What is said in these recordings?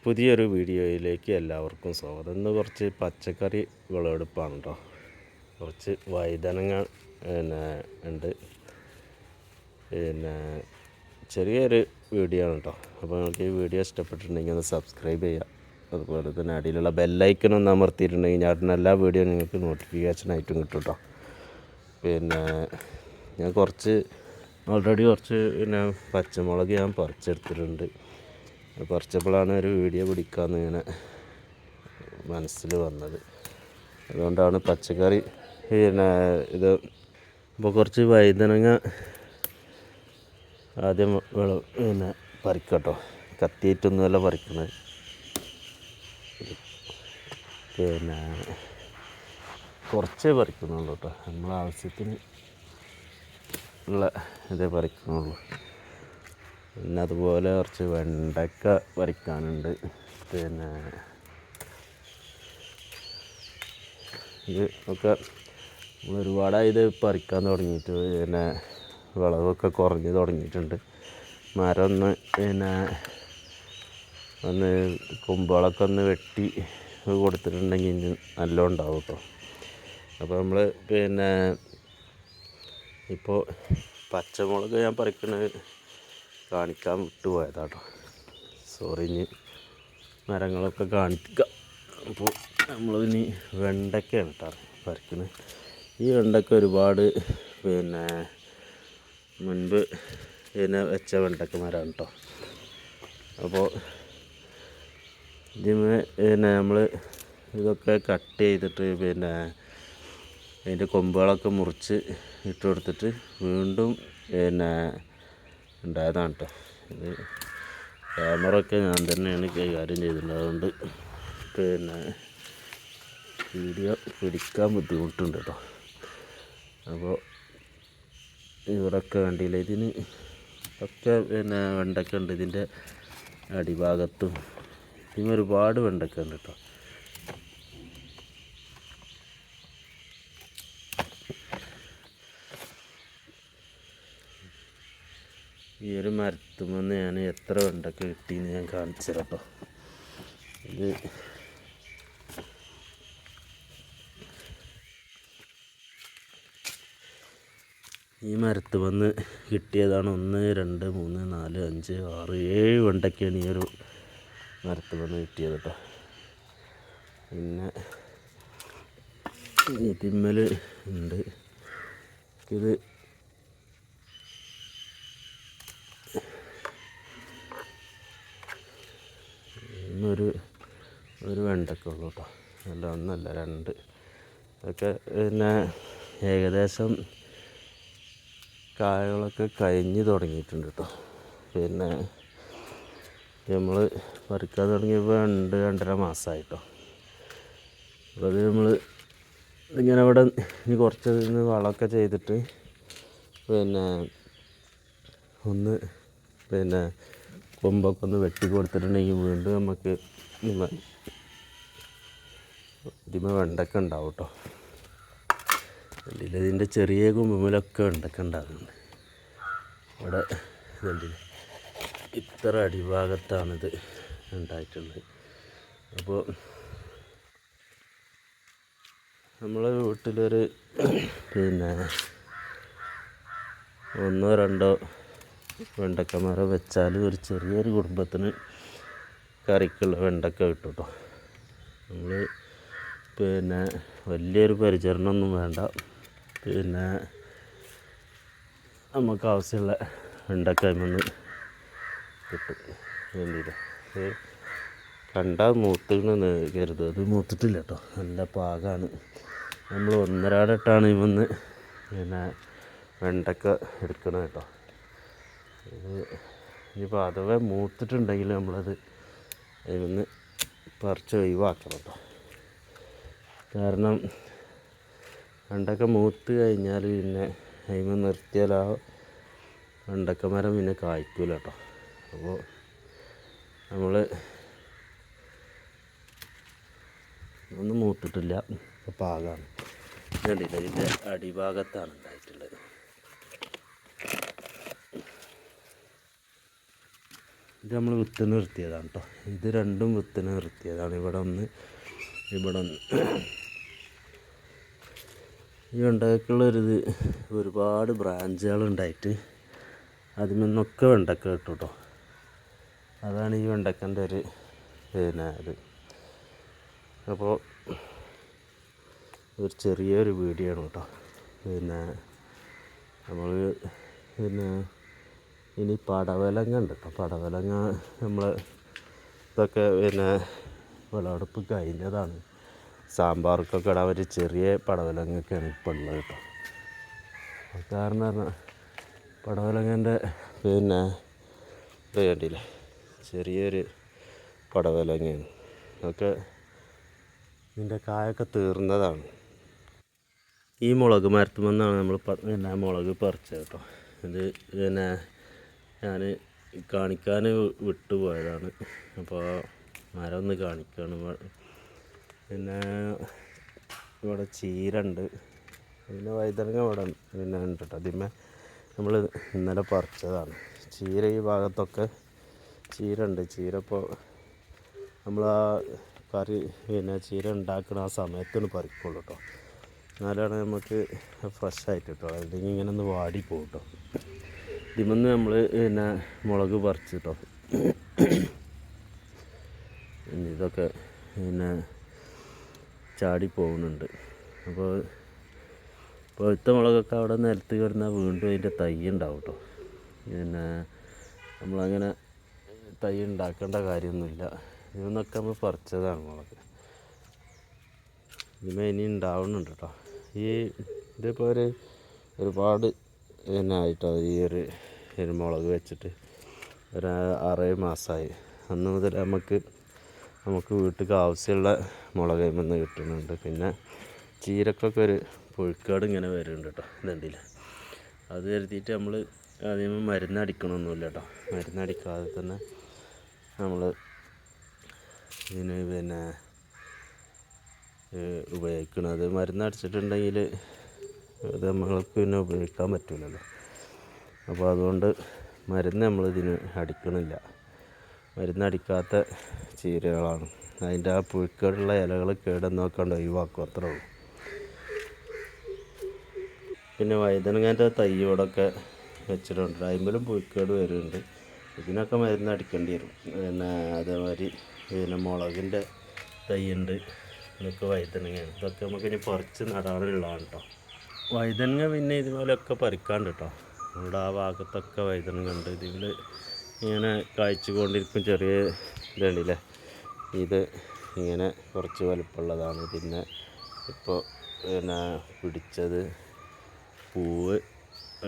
പുതിയൊരു വീഡിയോയിലേക്ക് എല്ലാവർക്കും സ്വാഗതം. ഇന്ന് കുറച്ച് പച്ചക്കറി വിളവെടുപ്പാണ് കേട്ടോ. കുറച്ച് വഴുതനങ്ങ ഉണ്ട്. ചെറിയൊരു വീഡിയോ ആണ് കേട്ടോ. അപ്പോൾ നിങ്ങൾക്ക് ഈ വീഡിയോ ഇഷ്ടപ്പെട്ടിട്ടുണ്ടെങ്കിൽ ഒന്ന് സബ്സ്ക്രൈബ് ചെയ്യുക. അതുപോലെ തന്നെ അടിയിലുള്ള ബെല്ലൈക്കൺ ഒന്ന് അമർത്തിയിട്ടുണ്ടെങ്കിൽ ഞാൻ എല്ലാ വീഡിയോ നിങ്ങൾക്ക് നോട്ടിഫിക്കേഷനായിട്ടും കിട്ടും കേട്ടോ. ഞാൻ ഓൾറെഡി കുറച്ച് പച്ചമുളക് ഞാൻ പറിച്ചെടുത്തിട്ടുണ്ട്. പറിച്ചപ്പോഴാണ് ഒരു വീഡിയോ പിടിക്കാമെന്ന് ഇങ്ങനെ മനസ്സിൽ വന്നത്. അതുകൊണ്ടാണ് പച്ചക്കറി ഇത്. അപ്പോൾ കുറച്ച് വഴുതനങ്ങ ആദ്യം പറിക്കട്ടോ. കത്തിയിട്ടൊന്നുമല്ല പറിക്കുന്നത്. കുറച്ചേ പറിക്കുന്നുള്ളൂ കേട്ടോ. നമ്മളെ ആവശ്യത്തിന് ഉള്ള ഇതേ പറിക്കുന്നുള്ളൂ. പിന്നെ അതുപോലെ കുറച്ച് വെണ്ടയ്ക്ക പറിക്കാനുണ്ട്. ഇത് ഒക്കെ നമ്മൾ ഒരുപാടായി ഇത് പറിക്കാൻ തുടങ്ങിയിട്ട്. വിളവൊക്കെ കുറഞ്ഞ് തുടങ്ങിയിട്ടുണ്ട്. മരം ഒന്ന് കൊമ്പുകളൊക്കെ ഒന്ന് വെട്ടി കൊടുത്തിട്ടുണ്ടെങ്കിൽ ഇനി നല്ലോണം ഉണ്ടാവും കേട്ടോ. അപ്പോൾ നമ്മൾ ഇപ്പോൾ പച്ചമുളക് ഞാൻ പറിക്കുന്നത് കാണിക്കാൻ വിട്ടുപോയതാട്ടോ. സോറി. ഇനി മരങ്ങളൊക്കെ കാണിക്കാം. അപ്പോൾ നമ്മളിനി വെണ്ടയ്ക്കയാണ് കേട്ടോ പറിക്കുന്നത്. ഈ വെണ്ടയ്ക്ക ഒരുപാട് മുൻപ് വെച്ച വെണ്ടയ്ക്ക മരമാണ് കേട്ടോ. അപ്പോൾ നമ്മൾ ഇതൊക്കെ കട്ട് ചെയ്തിട്ട് അതിൻ്റെ കൊമ്പുകളൊക്കെ മുറിച്ച് ഇട്ട് കൊടുത്തിട്ട് വീണ്ടും ഉണ്ടായതാണ് കേട്ടോ. ഇത് ക്യാമറ ഒക്കെ ഞാൻ തന്നെയാണ് കൈകാര്യം ചെയ്തിട്ടുണ്ട്. അതുകൊണ്ട് വീഡിയോ പിടിക്കാൻ ബുദ്ധിമുട്ടുണ്ട് കേട്ടോ. അപ്പോൾ ഇവിടെയൊക്കെ കണ്ടില്ല. ഇതിന് ഒക്കെ വെണ്ടയ്ക്ക ഉണ്ട്. ഇതിൻ്റെ അടിഭാഗത്തും ഇതിന് ഒരുപാട് വെണ്ടയ്ക്ക ഉണ്ട് കേട്ടോ. ഈ ഒരു മരത്തുമെന്ന് ഞാൻ എത്ര വെണ്ടയ്ക്ക കിട്ടിയെന്ന് ഞാൻ കാണിച്ചു തരാം കേട്ടോ. ഇത് ഈ മരത്തുമെന്ന് കിട്ടിയതാണ്. 1 2 3 4 5 6 7 വെണ്ടയ്ക്കാണ് ഈ ഒരു മരത്തുമെന്ന് കിട്ടിയത് കേട്ടോ. പിന്നെ ഇതിന്മേൽ ഉണ്ട്. ഇത് ഒരു വെണ്ടയ്ക്ക ഉള്ളൂ കേട്ടോ. അല്ല, 1 അല്ല 2. അതൊക്കെ ഏകദേശം കായകളൊക്കെ കഴിഞ്ഞ് തുടങ്ങിയിട്ടുണ്ട് കേട്ടോ. നമ്മൾ പറിക്കാൻ തുടങ്ങിയപ്പോൾ 2-2.5 മാസമായിട്ടോ. അപ്പോൾ അത് നമ്മൾ ഇങ്ങനെ ഇവിടെ ഇനി കുറച്ച് നിന്ന് വളമൊക്കെ ചെയ്തിട്ട് ഒന്ന് കൊമ്പൊക്കെ ഒന്ന് വെട്ടി കൊടുത്തിട്ടുണ്ടെങ്കിൽ വീണ്ടും നമുക്ക് ഇതിന്മേൽ വെണ്ടയ്ക്ക ഉണ്ടാവും കേട്ടോ. കണ്ടില്ല, ഇതിൻ്റെ ചെറിയ കൊമ്പുമേലൊക്കെ വെണ്ടയ്ക്ക ഉണ്ടാകുന്നുണ്ട്. ഇവിടെ കണ്ടില്ല, ഇത്ര അടിഭാഗത്താണിത് ഉണ്ടായിട്ടുള്ളത്. അപ്പോൾ നമ്മളെ വീട്ടിലൊരു 1-2 വെണ്ടയ്ക്ക മരം വെച്ചാൽ ഒരു ചെറിയൊരു കുടുംബത്തിന് കറിക്കുള്ള വെണ്ടയ്ക്ക കിട്ടും കേട്ടോ. നമ്മൾ വലിയൊരു പരിചരണമൊന്നും വേണ്ട. നമുക്ക് ആവശ്യമുള്ള വെണ്ടയ്ക്ക അതിൽനിന്ന് കിട്ടും. വേണ്ടിയില്ല, കണ്ടാൽ മൂത്തിന്ന് കരുതും. അത് മൂത്തിട്ടില്ല കേട്ടോ. നല്ല പാകമാണ്. നമ്മൾ 1.5 ഇട്ടാണ് ഇവന്ന് വെണ്ടയ്ക്ക എടുക്കണം കേട്ടോ. ഇത് ഇനിയിപ്പോൾ അഥവാ മൂത്തിട്ടുണ്ടെങ്കിൽ നമ്മളത് അതിൽനിന്ന് പറിച്ച് ഒഴിവാക്കണം കേട്ടോ. കാരണം വെണ്ടയ്ക്ക മൂത്ത് കഴിഞ്ഞാൽ പിന്നെ അതിന് നിർത്തിയാൽ ആ വെണ്ടയ്ക്ക മരം പിന്നെ കായ്ക്കില്ല കേട്ടോ. അപ്പോൾ നമ്മൾ ഒന്നും മൂത്തിട്ടില്ല, അപ്പോൾ പാകമാണ്. കണ്ടില്ല, ഇതിൻ്റെ അടിഭാഗത്താണ് ഉണ്ടായിട്ടുള്ളത്. ഇത് നമ്മൾ വിത്ത് നിർത്തിയതാണ് കേട്ടോ. ഇത് രണ്ടും വിത്ത് നിർത്തിയതാണ്. ഇവിടെ ഒന്ന്. ഈ വെണ്ടയ്ക്കുള്ളൊരിത് ഒരുപാട് ബ്രാഞ്ചുകളുണ്ടായിട്ട് അതിൽ നിന്നൊക്കെ വെണ്ടക്ക കിട്ടും കേട്ടോ. അതാണ് ഈ വെണ്ടക്കൻ്റെ ഒരു ഇത്. അപ്പോൾ ഒരു ചെറിയൊരു വീഡിയോ ആണ് കേട്ടോ. നമ്മൾ ഇനി പടവലങ്ങ ഉണ്ട് കേട്ടോ. പടവലങ്ങ നമ്മൾ ഇതൊക്കെ വിളവെടുപ്പ് കഴിഞ്ഞതാണ്. സാമ്പാർക്കൊക്കെ ഇടാൻ ഒരു ചെറിയ പടവലങ്ങയൊക്കെയാണ് ഇപ്പോൾ ഉള്ളത് കേട്ടോ. കാരണം പറഞ്ഞാൽ പടവലങ്ങൻ്റെ ഇത് കണ്ടില്ലേ, ചെറിയൊരു പടവലങ്ങയാണ്. അതൊക്കെ ഇതിൻ്റെ കായൊക്കെ തീർന്നതാണ്. ഈ മുളക് മരത്തുമെന്നാണ് നമ്മൾ മുളക് പറിച്ചത് കേട്ടോ. ഇത് ഞാൻ കാണിക്കാൻ വിട്ടുപോയതാണ്. അപ്പോൾ മരം ഒന്ന് കാണിക്കുകയാണ്. ഇവിടെ ചീര ഉണ്ട്, വഴുതനങ്ങ ഇവിടെ ഉണ്ട് കേട്ടോ. അതിന്മേ നമ്മൾ ഇന്നലെ പറിച്ചതാണ് ചീര. ഈ ഭാഗത്തൊക്കെ ചീര ഉണ്ട്. ചീര ഇപ്പോൾ നമ്മൾ ആ കറി ചീര ഉണ്ടാക്കുന്ന ആ സമയത്തൊന്ന് പറിക്കുള്ളൂ കേട്ടോ. എന്നാലാണ് നമുക്ക് ഫ്രഷായിട്ട് കേട്ടോ. അല്ലെങ്കിൽ ഇങ്ങനെ ഒന്ന് വാടിപ്പോകും കേട്ടോ. ഇതിമെന്ന് നമ്മൾ മുളക് പറിച്ച് കേട്ടോ. ഇതൊക്കെ ചാടി പോകുന്നുണ്ട്. അപ്പോൾ പഴുത്ത മുളകൊക്കെ അവിടെ നിലത്ത് കിടന്നാൽ വീണ്ടും അതിൻ്റെ തൈ ഉണ്ടാവും കേട്ടോ. നമ്മളങ്ങനെ തൈ ഉണ്ടാക്കേണ്ട കാര്യമൊന്നുമില്ല. ഇതിന്നൊക്കെ നമ്മൾ പറിച്ചതാണ് മുളക്. ഇതിമേ ഇനി ഉണ്ടാവുന്നുണ്ട് കേട്ടോ. ഇതിപ്പോൾ ഒരുപാട് ആയിട്ടോ ഈ ഒരു മുളക് വെച്ചിട്ട് ഒരു 6 മാസമായി. അന്ന് മുതൽ നമുക്ക് വീട്ടിലേക്ക് ആവശ്യമുള്ള മുളക് നിന്ന് കിട്ടുന്നുണ്ട്. പിന്നെ ചീരക്കൊക്കെ ഒരു പുഴുക്കേട് ഇങ്ങനെ വരുന്നുണ്ട് കേട്ടോ. ഇതുണ്ടില്ല, അത് കരുതിയിട്ട് നമ്മൾ ആദ്യം മരുന്നടിക്കണമൊന്നുമില്ല കേട്ടോ. മരുന്നടിക്കാതെ തന്നെ നമ്മൾ ഇതിന് ഉപയോഗിക്കണത്. മരുന്നടിച്ചിട്ടുണ്ടെങ്കിൽ അത് നമ്മൾക്ക് പിന്നെ ഉപയോഗിക്കാൻ പറ്റില്ലല്ലോ. അപ്പോൾ അതുകൊണ്ട് മരുന്ന് നമ്മളിതിന് അടിക്കണില്ല. മരുന്നടിക്കാത്ത ചീരകളാണ്. അതിൻ്റെ ആ പുഴുക്കേടുള്ള ഇലകൾ കേടെന്നോക്കാണ്ട് ഒഴിവാക്കും, അത്രേ ഉള്ളൂ. പിന്നെ വഴുതനങ്ങേൻ്റെ തൈയോടൊക്കെ വെച്ചിട്ടുണ്ട്. അതിലും പുഴുക്കേട് വരുന്നുണ്ട്. ഇതിനൊക്കെ മരുന്ന് അടിക്കേണ്ടി വരും. അതേമാതിരി മുളകിൻ്റെ തൈയുണ്ട്. ഇതൊക്കെ വഴുതനങ്ങയാണ്. ഇതൊക്കെ നമുക്കിനി പറിച്ച് നടാനുള്ളതാണ് കേട്ടോ. വഴുതനങ്ങ പിന്നെ ഇതുപോലെയൊക്കെ പറിക്കാണ്ട് കേട്ടോ. നമ്മുടെ ആ ഭാഗത്തൊക്കെ വഴുതനങ്ങ ഉണ്ട്. ഇതിൽ ഇങ്ങനെ കായ്ച്ചുകൊണ്ടിരിക്കും. ചെറിയ ഇതുണ്ടല്ലേ, ഇത് ഇങ്ങനെ കുറച്ച് വലുപ്പമുള്ളതാണ്. പിന്നെ ഇപ്പോൾ പിടിച്ചത് പൂവ്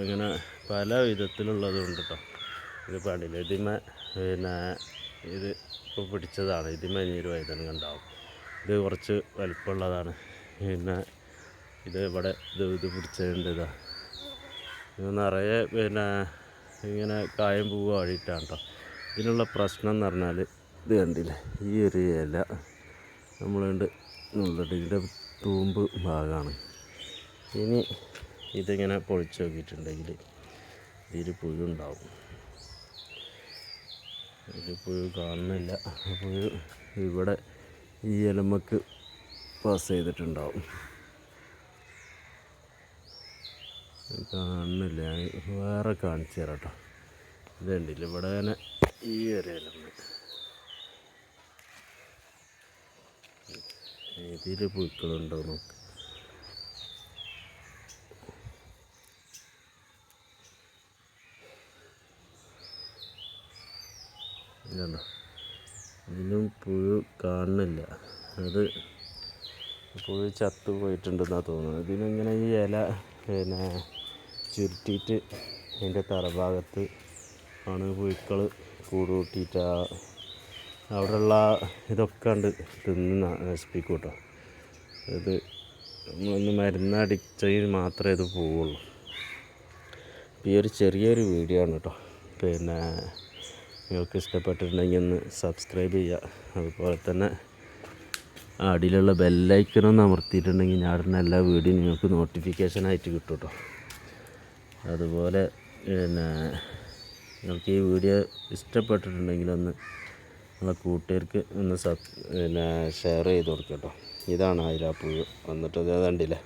അങ്ങനെ പല വിധത്തിലുള്ളതുണ്ട് കേട്ടോ. ഇത് കണ്ടില്ലേ, ഇത് ഇപ്പോൾ പിടിച്ചതാണ്. ഇതിന്മേൽ വഴുതനങ്ങ ഉണ്ടാവും. ഇത് കുറച്ച് വലുപ്പമുള്ളതാണ്. പിന്നെ ഇത് ഇവിടെ ഇത് പിടിച്ചതുണ്ട്. ഇത് നിറയെ ഇങ്ങനെ കായം പൂവ് ആടിയിട്ടാണ് കേട്ടോ. ഇതിനുള്ള പ്രശ്നം എന്ന് പറഞ്ഞാൽ ഇത് കണ്ടില്ലേ, ഈ ഒരു ഇല നമ്മളുണ്ട് നുള്ളിട്ട് ഇതിൻ്റെ തൂമ്പ് ഭാഗമാണ്. ഇനി ഇതിങ്ങനെ പൊളിച്ച് നോക്കിയിട്ടുണ്ടെങ്കിൽ ഇതിൽ പുഴു ഉണ്ടാവും. ഇതിൽ പുഴു കാണുന്നില്ല. പുഴു ഇവിടെ ഈ ഇലമ്മക്ക് പാസ് ചെയ്തിട്ടുണ്ടാവും. കാണുന്നില്ല, ഞാൻ വേറെ കാണിച്ചു തരാം കേട്ടോ. ഇത് കണ്ടില്ല, ഇവിടെ തന്നെ ഈ ഒരു ഇലമ്മ ഇതിൽ പുഴുക്കളുണ്ടോ നോക്ക്. ഇതുണ്ടോ, ഇതിലും പുഴു കാണുന്നില്ല. അത് പുഴു ചത്തു പോയിട്ടുണ്ടെന്നാണ് തോന്നുന്നത്. ഇതിനിങ്ങനെ ഈ ഇല ചുരുട്ടിയിട്ട് അതിൻ്റെ തലഭാഗത്ത് ആണ് പുഴുക്കൾ കൂടുകൂട്ടിയിട്ട് അവിടെയുള്ള ഇതൊക്കെ കണ്ട് തിന്ന് നശിപ്പിക്കും കേട്ടോ. ഇത് നമ്മളൊന്ന് മരുന്നടിച്ചതിൽ മാത്രമേ ഇത് പോവുള്ളൂ. ഈ ഒരു ചെറിയൊരു വീഡിയോ ആണ് കേട്ടോ. പിന്നെ നിങ്ങൾക്ക് ഇഷ്ടപ്പെട്ടിട്ടുണ്ടെങ്കിൽ ഒന്ന് സബ്സ്ക്രൈബ് ചെയ്യുക. അതുപോലെ തന്നെ അടിയിലുള്ള ബെല്ലൈക്കനൊന്ന് അമർത്തിയിട്ടുണ്ടെങ്കിൽ ഞാൻ ഇടുന്ന എല്ലാ വീഡിയോയും നിങ്ങൾക്ക് നോട്ടിഫിക്കേഷനായിട്ട് കിട്ടും കേട്ടോ. അതുപോലെ നിങ്ങൾക്ക് ഈ വീഡിയോ ഇഷ്ടപ്പെട്ടിട്ടുണ്ടെങ്കിൽ ഒന്ന് നിങ്ങളെ കൂട്ടുകാർക്ക് ഒന്ന് ഷെയർ ചെയ്ത് കൊടുക്കുക കേട്ടോ. ഇതാണ് അയിലാപ്പുഴു വന്നിട്ട് അത് കണ്ടില്ലേ,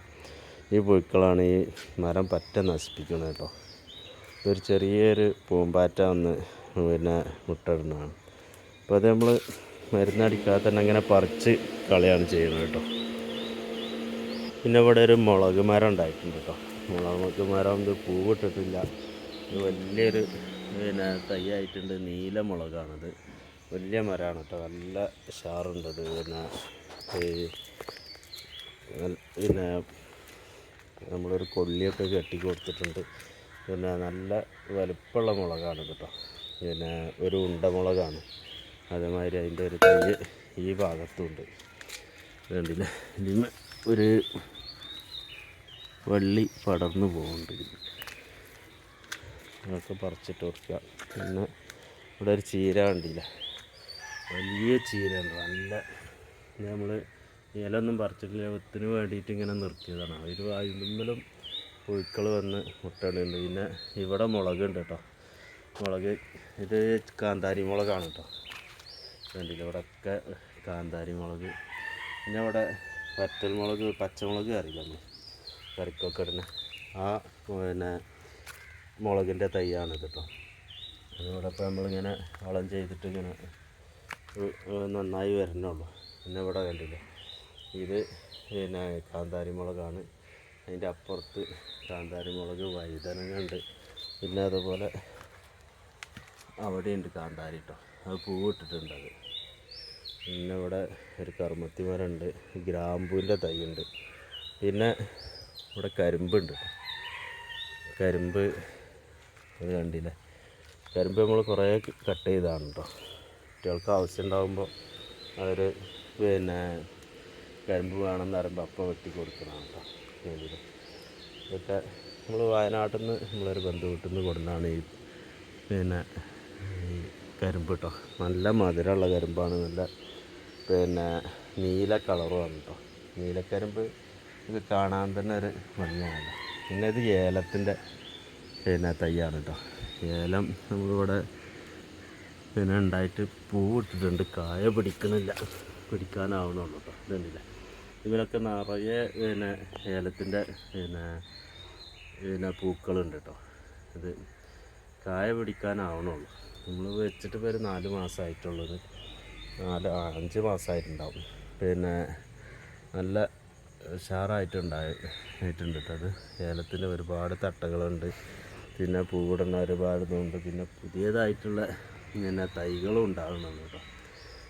ഈ പുഴുക്കളാണ് ഈ മരം പറ്റ നശിപ്പിക്കുന്നത് കേട്ടോ. ഇതൊരു ചെറിയൊരു പൂമ്പാറ്റ വന്ന് മുട്ടയിടുന്നതാണ്. അപ്പോൾ അത് നമ്മൾ മരുന്നടിക്കാതെ തന്നെ അങ്ങനെ പറിച്ച് കളയാണ് ചെയ്യുന്നത് കേട്ടോ. പിന്നെ ഇവിടെ ഒരു മുളക് മരം ഉണ്ടായിട്ടുണ്ട് കേട്ടോ. മുളക് മരം ഇത് പൂവിട്ടിട്ടില്ല, ഇത് വലിയൊരു തൈയായിട്ടുണ്ട്. നീല മുളകാണിത്, വലിയ മരമാണ് കേട്ടോ, നല്ല ഉഷാറുണ്ട്. ഇത് പിന്നെ നമ്മളൊരു കൊള്ളിയൊക്കെ കെട്ടി കൊടുത്തിട്ടുണ്ട്. പിന്നെ നല്ല വലുപ്പമുള്ള മുളകാണ് കേട്ടോ. പിന്നെ ഒരു ഉണ്ടമുളകാണ്. അതേമാതിരി അതിൻ്റെ ഒരു തൈ ഈ ഭാഗത്തുണ്ട്, കണ്ടില്ലേ. ഇതിന് ഒരു വള്ളി പടർന്നു പോകുന്നുണ്ട്. അതൊക്കെ പറിച്ചിട്ട് കൊടുക്കുക. പിന്നെ ഇവിടെ ഒരു ചീര കണ്ടില്ല, വലിയ ചീര ഉണ്ട്. നല്ല നമ്മൾ ഇലൊന്നും പറിച്ചിട്ടില്ല, വിത്തിന് വേണ്ടിയിട്ട് ഇങ്ങനെ നിർത്തിയതാണ്. ഇതിലും പുഴുക്കൾ വന്ന് മുട്ടയിടുന്നുണ്ട്. പിന്നെ ഇവിടെ മുളകുണ്ട് കേട്ടോ. മുളക് ഇത് കാന്താരി മുളകാണ് കേട്ടോ. കണ്ടില്ല, ഇവിടെയൊക്കെ കാന്താരി മുളക്. പിന്നെ ഇവിടെ വറ്റൽ മുളക്, പച്ചമുളക് അറിയില്ല നമ്മൾ കറിക്കൊക്കെ ഇടുന്ന ആ മുളകിൻ്റെ തൈയാണ് കേട്ടോ. അതിവിടെ ഇപ്പോൾ നമ്മളിങ്ങനെ വളം ചെയ്തിട്ട് ഇങ്ങനെ നന്നായി വരണുള്ളൂ. പിന്നെ ഇവിടെ കണ്ടില്ലേ, ഇത് കാന്താരി മുളകാണ്. അതിൻ്റെ അപ്പുറത്ത് കാന്താരി മുളക്, വഴുതനങ്ങ ഉണ്ട്. പിന്നെ അതുപോലെ അവിടെയുണ്ട് കാന്താരി കേട്ടോ, അത് പൂവിട്ടിട്ടുണ്ട്. അത് പിന്നെ ഇവിടെ ഒരു കറുമത്തി മരമുണ്ട്, ഗ്രാമ്പൂവിൻ്റെ തൈ ഉണ്ട്. പിന്നെ ഇവിടെ കരിമ്പുണ്ട്. കരിമ്പ് അത് കണ്ടില്ലേ, കരിമ്പ് നമ്മൾ കുറേ കട്ട് ചെയ്താണ് കേട്ടോ. കുട്ടികൾക്ക് ആവശ്യം ഉണ്ടാകുമ്പോൾ അവർ കരിമ്പ് വേണമെന്ന് പറയുമ്പോൾ അപ്പം വെട്ടി കൊടുക്കണം കേട്ടോ. ഇതൊക്കെ നമ്മൾ വയനാട്ടിൽ നിന്ന് നമ്മളൊരു ബന്ധു വീട്ടിൽ നിന്ന് കൊടുക്കുന്നതാണ് ഈ ഈ കരിമ്പ് കേട്ടോ. നല്ല മധുരമുള്ള കരിമ്പാണ്, നല്ല നീല കളറുമാണ് കേട്ടോ. നീലക്കരിമ്പ് ഇത് കാണാൻ തന്നെ ഒരു ഭംഗിയാണല്ലോ. പിന്നെ ഇത് ഏലത്തിൻ്റെ തൈയാണ് കേട്ടോ. ഏലം നമ്മളിവിടെ ഉണ്ടായിട്ട് പൂവിട്ടിട്ടുണ്ട്, കായ പിടിക്കണില്ല, പിടിക്കാനാവണുള്ളൂ കേട്ടോ. ഇതുണ്ടല്ലേ, ഇതിലൊക്കെ നിറയെ ഏലത്തിൻ്റെ പൂക്കളുണ്ട് കേട്ടോ. ഇത് കായ പിടിക്കാനാവണുള്ളൂ. നമ്മൾ വെച്ചിട്ട് ഇപ്പോൾ ഒരു 4 മാസമായിട്ടുള്ളത്, 5 മാസമായിട്ടുണ്ടാവും. നല്ല ഉഷാറായിട്ടുണ്ട് കേട്ടോ. അത് ഏലത്തിൻ്റെ ഒരുപാട് തട്ടകളുണ്ട്. പിന്നെ പൂവിടുന്ന ഒരുപാട് ഇതുണ്ട്. പിന്നെ പുതിയതായിട്ടുള്ള തൈകളും ഉണ്ടാകുന്നുണ്ട് കേട്ടോ.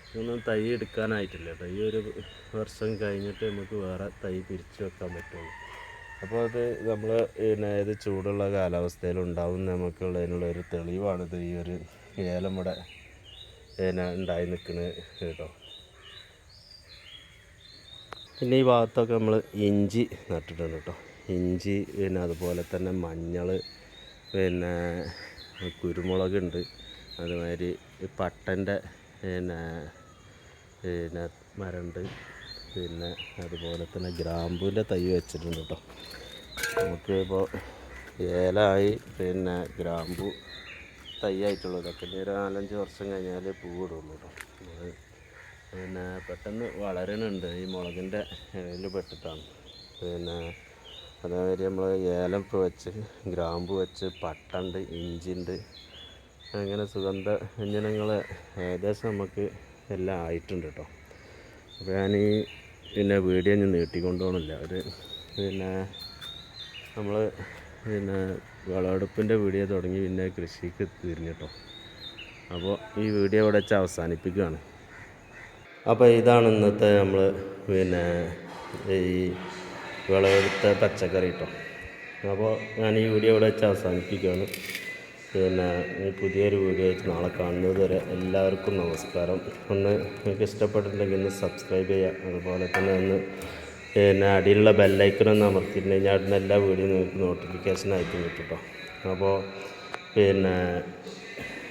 ഇതൊന്നും തൈ എടുക്കാനായിട്ടില്ല കേട്ടോ. ഈ ഒരു വർഷം കഴിഞ്ഞിട്ട് നമുക്ക് വേറെ തൈ പിരിച്ചു വെക്കാൻ പറ്റുള്ളൂ. അപ്പോൾ അത് നമ്മൾ ഏത് ചൂടുള്ള കാലാവസ്ഥയിലുണ്ടാവും നമുക്കുള്ളതിനുള്ളൊരു തെളിവാണിത്. ഈ ഒരു ഏലം ഇവിടെ ഉണ്ടായി നിൽക്കുന്നത് കേട്ടോ. പിന്നെ ഈ ഭാഗത്തൊക്കെ നമ്മൾ ഇഞ്ചി നട്ടിട്ടുണ്ട് കേട്ടോ. ഇഞ്ചി, പിന്നെ അതുപോലെ തന്നെ മഞ്ഞൾ, പിന്നെ കുരുമുളകുണ്ട്. അതുമാതിരി പട്ടൻ്റെ മരമുണ്ട്. പിന്നെ അതുപോലെ തന്നെ ഗ്രാമ്പൂവിൻ്റെ തൈ വെച്ചിട്ടുണ്ട് കേട്ടോ. നമുക്ക് ഇപ്പോൾ ഏലമായി, പിന്നെ ഗ്രാമ്പൂ തൈ ആയിട്ടുള്ളൂ. ഇതൊക്കെ ഒരു 4-5 വർഷം കഴിഞ്ഞാൽ പൂവിടുള്ളൂ കേട്ടോ. പിന്നെ പെട്ടെന്ന് വളരണുണ്ട്, ഈ മുളകിൻ്റെ ഇലയിൽ പെട്ടിട്ടാണ്. പിന്നെ അതേമാതിരി നമ്മൾ ഏലം ഇപ്പോൾ വെച്ച്, ഗ്രാമ്പു വെച്ച്, പട്ടുണ്ട്, ഇഞ്ചിയുണ്ട്. അങ്ങനെ സുഗന്ധ വ്യഞ്ജനങ്ങൾ ഏകദേശം നമുക്ക് എല്ലാം ആയിട്ടുണ്ട് കേട്ടോ. അപ്പോൾ ഞാനീ വീഡിയോ ഞാൻ നീട്ടിക്കൊണ്ടു പോകണില്ല. നമ്മൾ വിളവെടുപ്പിൻ്റെ വീഡിയോ തുടങ്ങി, പിന്നെ കൃഷിക്ക് തിരിഞ്ഞു കേട്ടോ. അപ്പോൾ ഈ വീഡിയോ ഇവിടെ വെച്ച് അവസാനിപ്പിക്കുകയാണ്. അപ്പോൾ ഇതാണ് ഇന്നത്തെ നമ്മൾ ഈ വിളവെടുത്ത പച്ചക്കറി കേട്ടോ. അപ്പോൾ ഞാൻ ഈ വീഡിയോ ഇവിടെ വെച്ച് അവസാനിപ്പിക്കുകയാണ്. പുതിയൊരു വീഡിയോ ആയിട്ട് നാളെ കാണുന്നത് വരെ എല്ലാവർക്കും നമസ്കാരം. നിങ്ങൾക്ക് ഇഷ്ടപ്പെട്ടിട്ടുണ്ടെങ്കിൽ ഒന്ന് സബ്സ്ക്രൈബ് ചെയ്യുക. അതുപോലെ തന്നെ അടിയിലുള്ള ബെല്ലൈക്കൺ അമർത്തിയിട്ടുണ്ടെങ്കിൽ ഞാൻ എല്ലാ വീഡിയോ നിങ്ങൾക്ക് നോട്ടിഫിക്കേഷൻ ആയിട്ട് കിട്ടും കേട്ടോ. അപ്പോൾ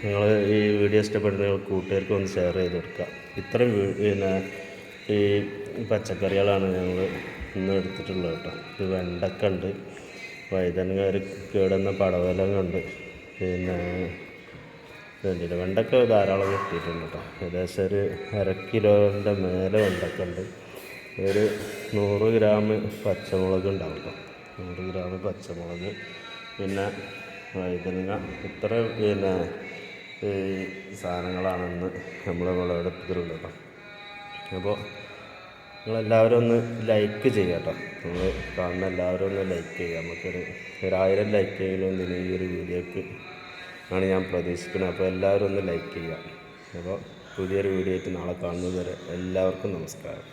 നിങ്ങൾ ഈ വീഡിയോ ഇഷ്ടപ്പെട്ടിട്ടുണ്ടെങ്കിൽ കൂട്ടുകാർക്ക് ഒന്ന് ഷെയർ ചെയ്ത് കൊടുക്കുക. ഇത്രയും ഈ പച്ചക്കറികളാണ് ഞങ്ങൾ ഇന്ന് എടുത്തിട്ടുള്ളത് കേട്ടോ. ഇത് വെണ്ടക്ക ഉണ്ട്, വഴുതനങ്ങ, ഒരു കേടുന്ന പടവലങ്ങ ഉണ്ട്, പിന്നെ വേണ്ടിയിട്ട് വെണ്ടയ്ക്ക ധാരാളം കിട്ടിയിട്ടുണ്ട് കേട്ടോ. ഏകദേശം ഒരു 1/2 കിലോൻ്റെ മേലെ വെണ്ടയ്ക്ക ഉണ്ട്. ഒരു 100 ഗ്രാം പച്ചമുളക് ഉണ്ടാവും കേട്ടോ. 100 ഗ്രാം പച്ചമുളക്, പിന്നെ വഴുതനങ്ങ. ഇത്ര പിന്നെ ഈ സാധനങ്ങളാണെന്ന് നമ്മൾ വിളവെടുത്തിട്ടുള്ളത് കേട്ടോ. അപ്പോൾ നിങ്ങളെല്ലാവരും ഒന്ന് ലൈക്ക് ചെയ്യുക കേട്ടോ. നിങ്ങൾ കാണുന്ന എല്ലാവരും ഒന്ന് ലൈക്ക് ചെയ്യുക. നമുക്കൊരു 1000 ലൈക്കെങ്കിലും എന്തിനും ഈ ഒരു വീഡിയോക്ക് ആണ് ഞാൻ പ്രതീക്ഷിക്കുന്നത്. അപ്പോൾ എല്ലാവരും ഒന്ന് ലൈക്ക് ചെയ്യുക. അപ്പോൾ പുതിയൊരു വീഡിയോ ആയിട്ട് നാളെ കാണുന്നത് വരെ എല്ലാവർക്കും നമസ്കാരം.